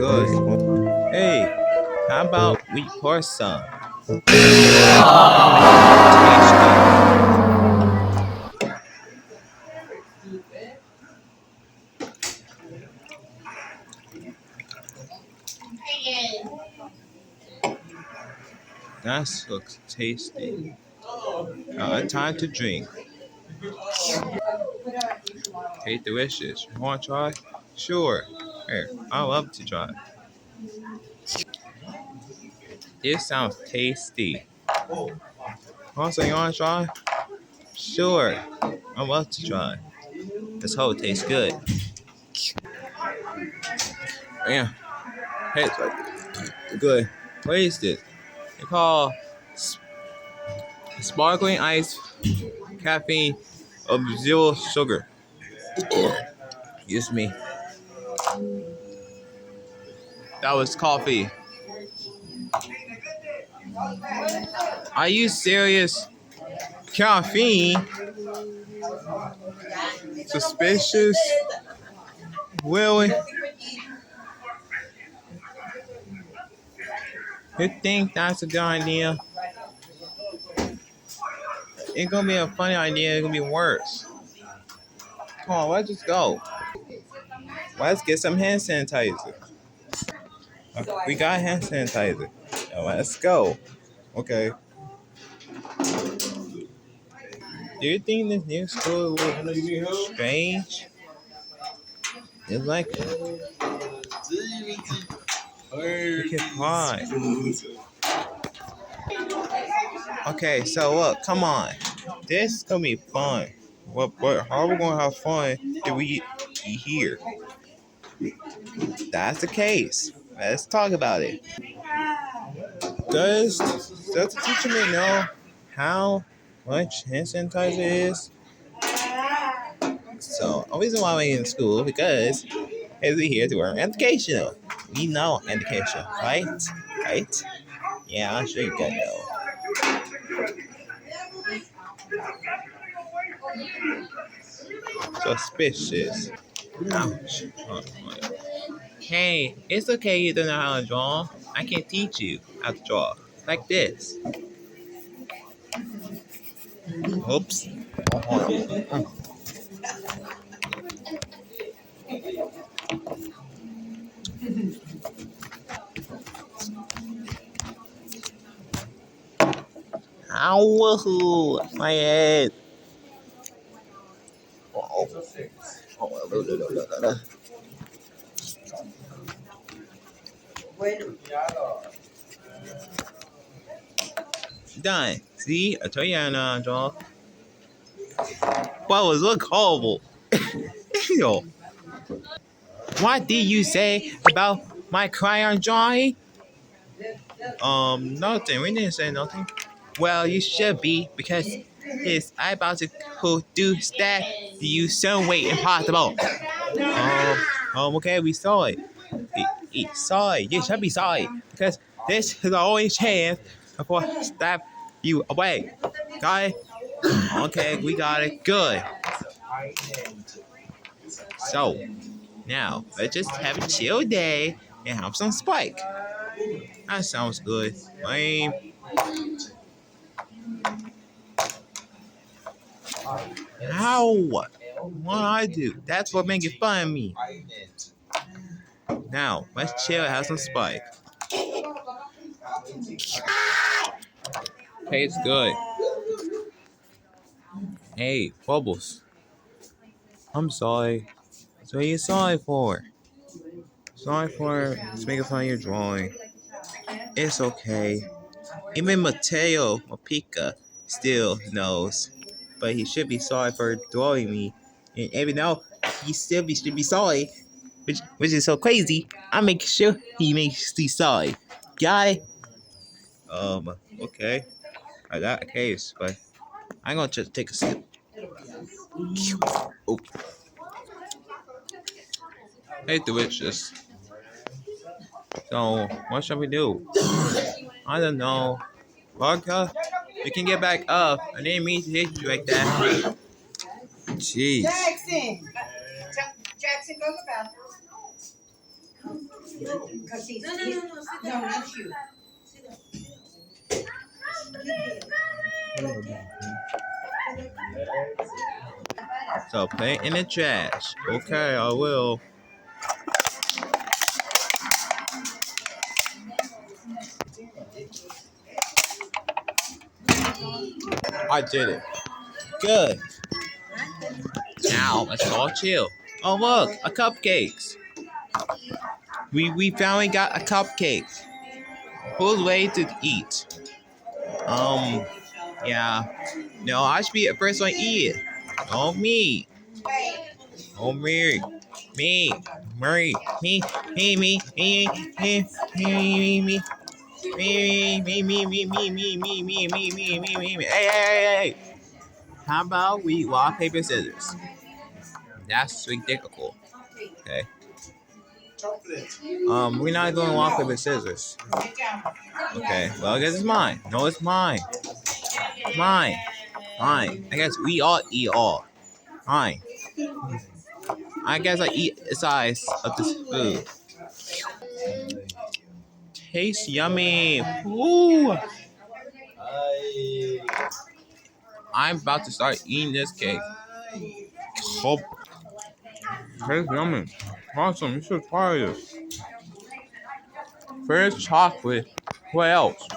good. Hey, how about we pour some? That looks tasty. Time to drink. Hey, delicious. You want to try? Sure. Here, I love to try. This sounds tasty. Also, you want to try? Sure. I love to try. This whole tastes good. Yeah. Hey, it's good. What is this? They call sparkling ice caffeine of zero sugar. Excuse me. That was coffee. Are you serious? Caffeine? Suspicious? Really? You think that's a good idea? It's gonna be a funny idea. It's gonna be worse. Come on, let's just go. Let's get some hand sanitizer. We got hand sanitizer. Now let's go. Okay. Do you think this new school looks strange? It's like we can fly. Okay, so look, come on. This is gonna be fun. How are we gonna have fun if we eat here? That's the case. Let's talk about it. Does the teacher may know how much hand sanitizer is? So, the reason why we're in school because is we here to learn education. We know education, right? Right? Yeah, I'm sure you guys know. Suspicious. Ouch. Oh, hey, it's okay you don't know how to draw. I can teach you how to draw. Like this. Oops. Ow, my head. Oh, done. See, I told you I know how to draw. What was look horrible? Yo, what did you say about my crayon drawing? Nothing. We didn't say nothing. Well, you should be because his eyeballs who do that you some way impossible. Okay, we saw it. He saw it. You should be sorry because this is the only chance before stab you away. Got it? Okay, we got it. Good. So, now let's just have a chill day and have some spike. That sounds good. Lame. How? What I do? That's what making fun of me. Now, let's chill and have some spike. Tastes good. Hey, Bubbles. I'm sorry. So what are you sorry for? Sorry for making fun of your drawing. It's okay. Even Mateo Mopica still knows. But he should be sorry for drawing me. And even though he still should be sorry, which is so crazy, I make sure he makes me sorry. Got it? Okay. I got a case, but I'm gonna just take a sip. Oh. Hey, delicious. So, what shall we do? I don't know. Vodka? You can get back up. I didn't mean to hit you like that. Jeez. Jackson! Jackson, go to the bathroom. So play it in the trash. Okay, I will. I did it. Good. Now let's all chill. Oh look, a cupcakes. We finally got a cupcake. Who's ready to eat? Yeah. No, I should be the first one to eat it. Oh me. Oh me. Me. Murray. Me. Me. Hey. How about we rock, paper, scissors? That's ridiculous. Okay. We're not going rock, paper, scissors. Okay. Well, I guess it's mine. No, it's mine. Mine. Fine. I guess we all eat all. Fine. I guess I eat the size of this food. Tastes yummy. Ooh. I'm about to start eating this cake. Oh, tastes yummy. Awesome. You should try this. First chocolate. What else?